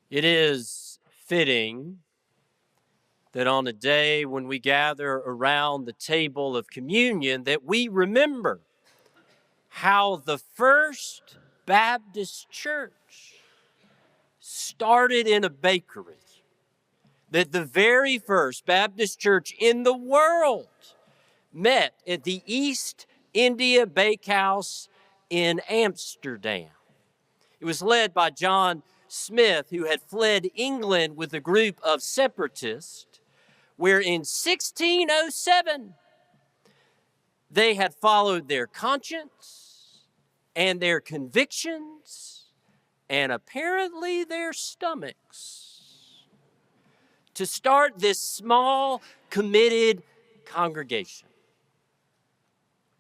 It is fitting that on a day when we gather around the table of communion that we remember how the First Baptist Church started in a bakery, that the very first Baptist church in the world met at the East India Bakehouse in Amsterdam. It was led by John Smith, who had fled England with a group of separatists, where in 1607 they had followed their conscience and their convictions and apparently their stomachs to start this small, committed congregation.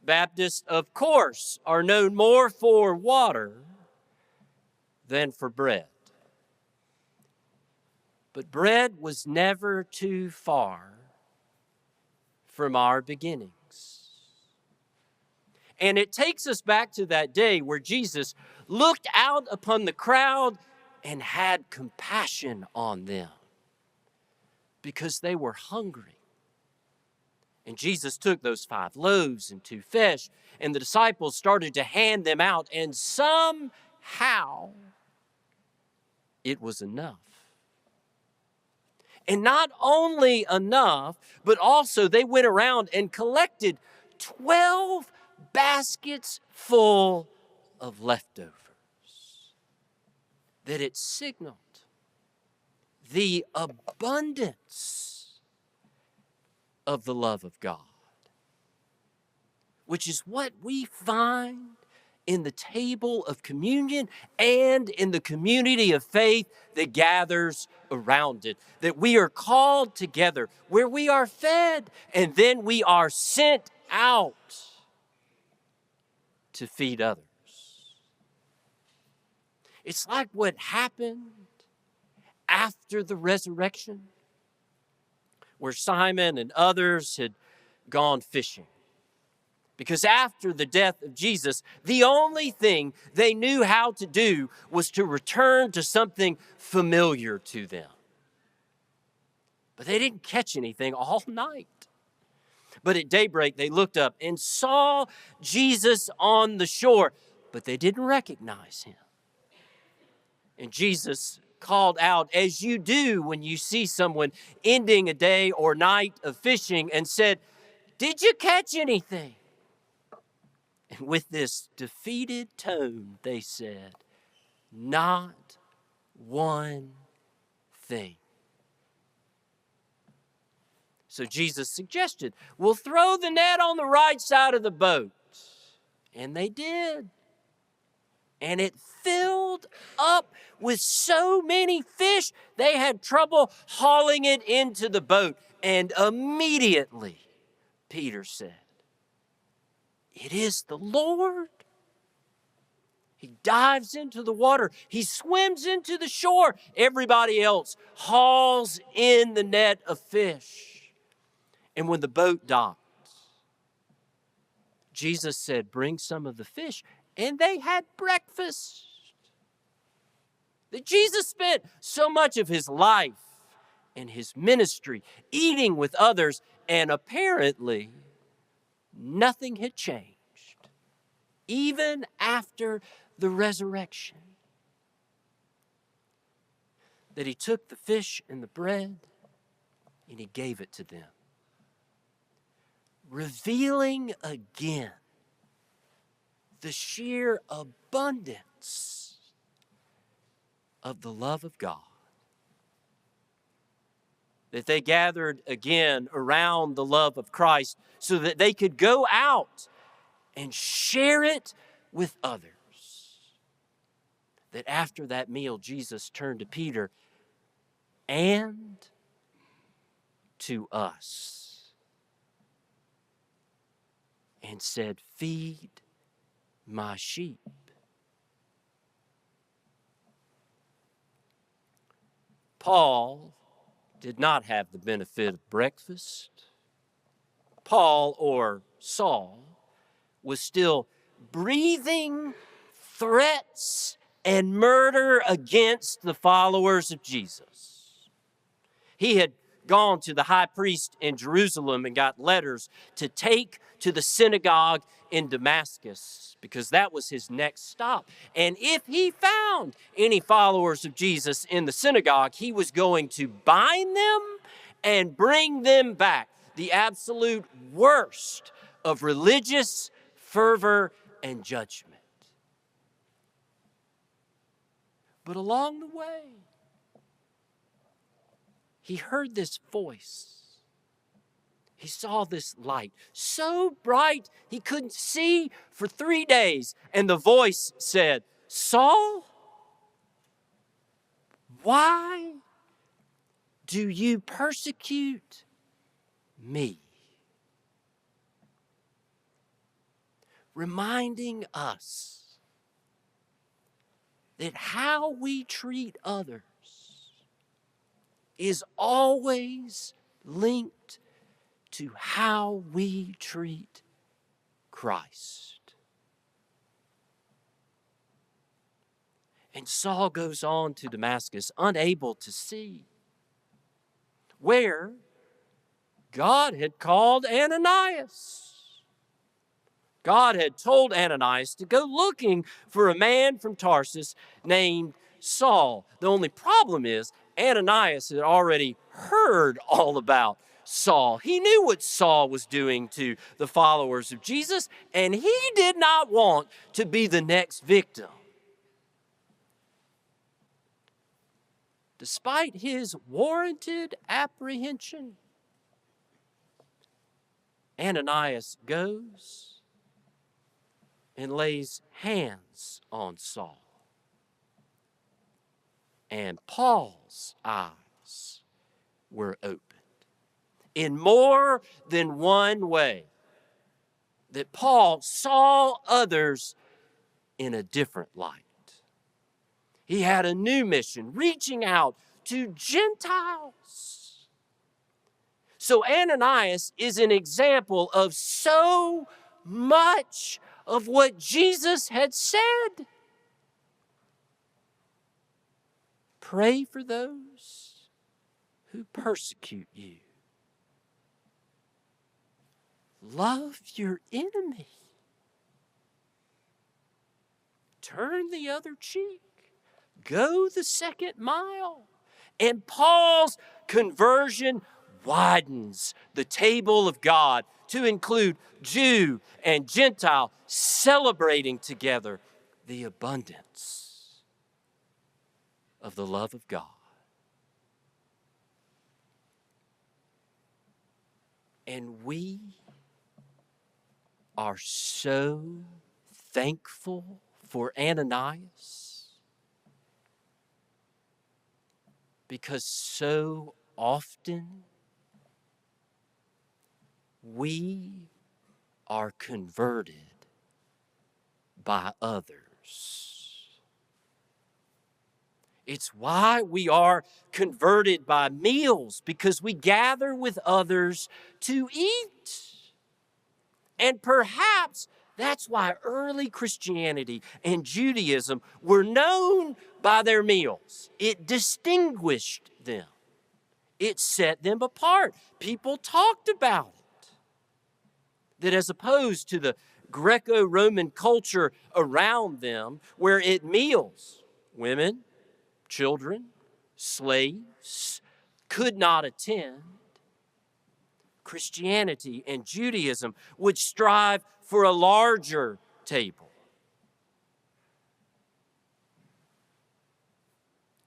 Baptists, of course, are known more for water than for bread. But bread was never too far from our beginnings. And it takes us back to that day where Jesus looked out upon the crowd and had compassion on them because they were hungry. And Jesus took those 5 loaves and 2 fish, and the disciples started to hand them out, and somehow it was enough. And not only enough, but also they went around and collected 12 baskets full of leftovers. That it signaled the abundance of the love of God, which is what we find in the table of communion and in the community of faith that gathers around it, that we are called together, where we are fed and then we are sent out to feed others. It's like what happened after the resurrection, where Simon and others had gone fishing. Because after the death of Jesus, the only thing they knew how to do was to return to something familiar to them. But they didn't catch anything all night. But at daybreak, they looked up and saw Jesus on the shore, but they didn't recognize him. And Jesus called out, as you do when you see someone ending a day or night of fishing, and said, "Did you catch anything?" And with this defeated tone, they said, "Not one thing." So Jesus suggested, "We'll throw the net on the right side of the boat." And they did. And it filled up with so many fish, they had trouble hauling it into the boat. And immediately, Peter said, "It is the Lord." He dives into the water. He swims into the shore. Everybody else hauls in the net of fish. And when the boat docked, Jesus said, "Bring some of the fish." And they had breakfast. That Jesus spent so much of his life and his ministry eating with others, and apparently nothing had changed, even after the resurrection. That he took the fish and the bread and he gave it to them, revealing again the sheer abundance of the love of God. That they gathered again around the love of Christ so that they could go out and share it with others. That after that meal, Jesus turned to Peter and to us and said, "Feed my sheep." Paul did not have the benefit of breakfast. Paul, or Saul, was still breathing threats and murder against the followers of Jesus. He had gone to the high priest in Jerusalem and got letters to take to the synagogue in Damascus because that was his next stop. And if he found any followers of Jesus in the synagogue, he was going to bind them and bring them back. The absolute worst of religious fervor and judgment. But along the way, he heard this voice. He saw this light, so bright he couldn't see for 3 days. And the voice said, "Saul, why do you persecute me?" Reminding us that how we treat others is always linked to how we treat Christ. And Saul goes on to Damascus, unable to see, where God had called Ananias. God had told Ananias to go looking for a man from Tarsus named Saul. The only problem is Ananias had already heard all about Saul. He knew what Saul was doing to the followers of Jesus, and he did not want to be the next victim. Despite his warranted apprehension, Ananias goes and lays hands on Saul. And Paul's eyes were opened in more than one way, that Paul saw others in a different light. He had a new mission, reaching out to Gentiles. So Ananias is an example of so much of what Jesus had said. Pray for those who persecute you. Love your enemy. Turn the other cheek. Go the second mile. And Paul's conversion widens the table of God to include Jew and Gentile, celebrating together the abundance of the love of God. And we are so thankful for Ananias, because so often we are converted by others. It's why we are converted by meals, because we gather with others to eat. And perhaps that's why early Christianity and Judaism were known by their meals. It distinguished them. It set them apart. People talked about it. That as opposed to the Greco-Roman culture around them, where at meals, women, children, slaves could not attend, Christianity and Judaism would strive for a larger table.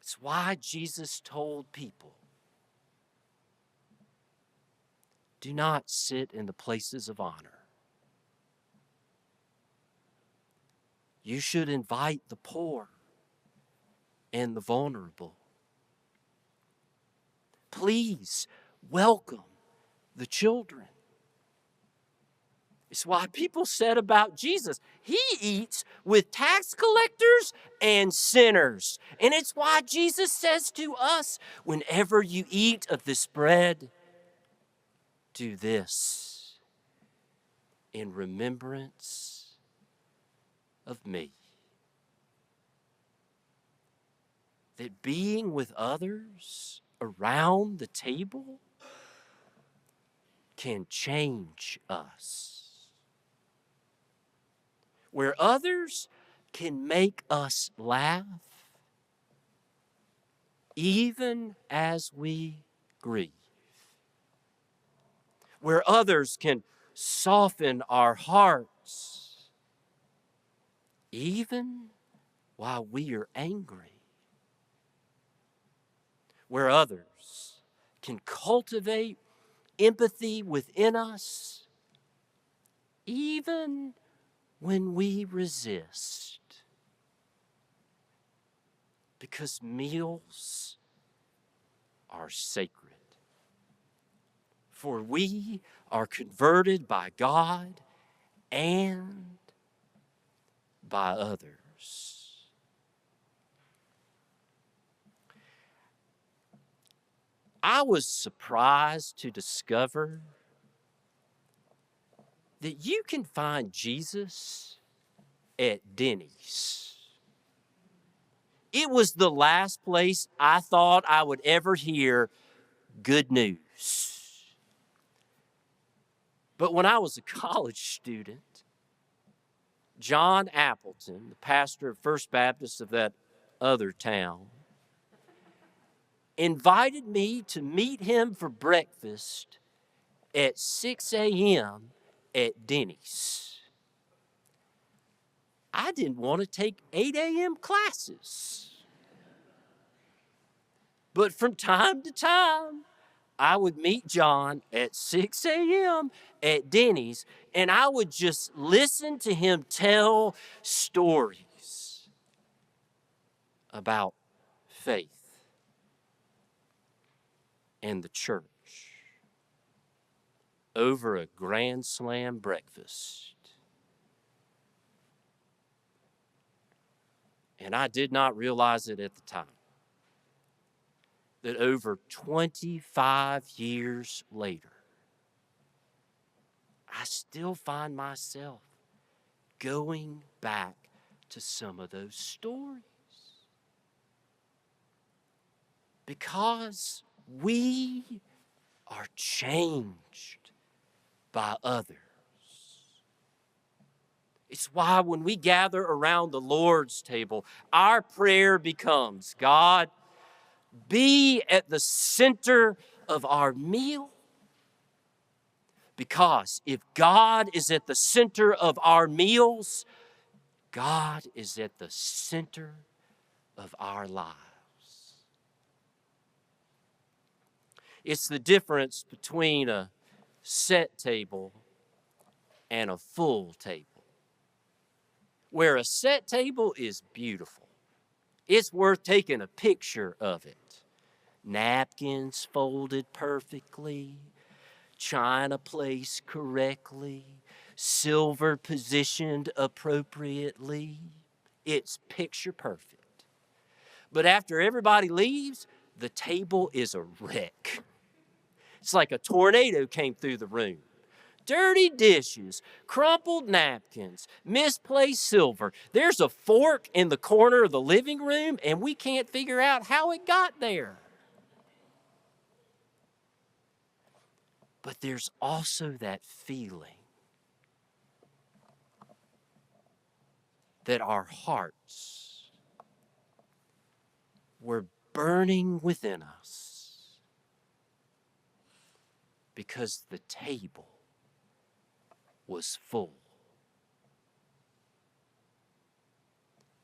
It's why Jesus told people, do not sit in the places of honor. You should invite the poor and the vulnerable. Please welcome the children. It's why people said about Jesus, he eats with tax collectors and sinners. And it's why Jesus says to us, whenever you eat of this bread, do this in remembrance of me. that being with others around the table can change us. Where others can make us laugh, even as we grieve. Where others can soften our hearts, even while we are angry. Where others can cultivate empathy within us, even when we resist. Because meals are sacred. For we are converted by God and by others. I was surprised to discover that you can find Jesus at Denny's. It was the last place I thought I would ever hear good news. But when I was a college student, John Appleton, the pastor of First Baptist of that other town, invited me to meet him for breakfast at 6 a.m. at Denny's. I didn't want to take 8 a.m. classes. But from time to time, I would meet John at 6 a.m. at Denny's, and I would just listen to him tell stories about faith and the church over a Grand Slam breakfast. And I did not realize it at the time, that over 25 years later, I still find myself going back to some of those stories. Because we are changed by others. It's why when we gather around the Lord's table, our prayer becomes, God, be at the center of our meal. Because if God is at the center of our meals, God is at the center of our lives. It's the difference between a set table and a full table. Where a set table is beautiful, it's worth taking a picture of it. Napkins folded perfectly, china placed correctly, silver positioned appropriately. It's picture perfect. But after everybody leaves, the table is a wreck. It's like a tornado came through the room. Dirty dishes, crumpled napkins, misplaced silver. There's a fork in the corner of the living room, and we can't figure out how it got there. But there's also that feeling that our hearts were burning within us because the table was full.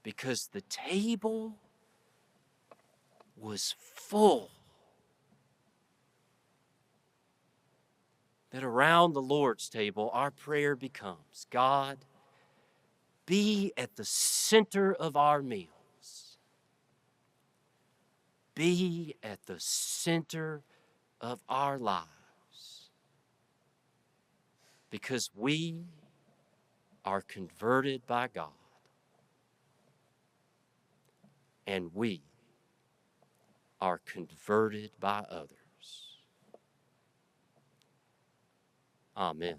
Because the table was full. That around the Lord's table, our prayer becomes, God, be at the center of our meals. Be at the center of our lives. Because we are converted by God. And we are converted by others. Amen.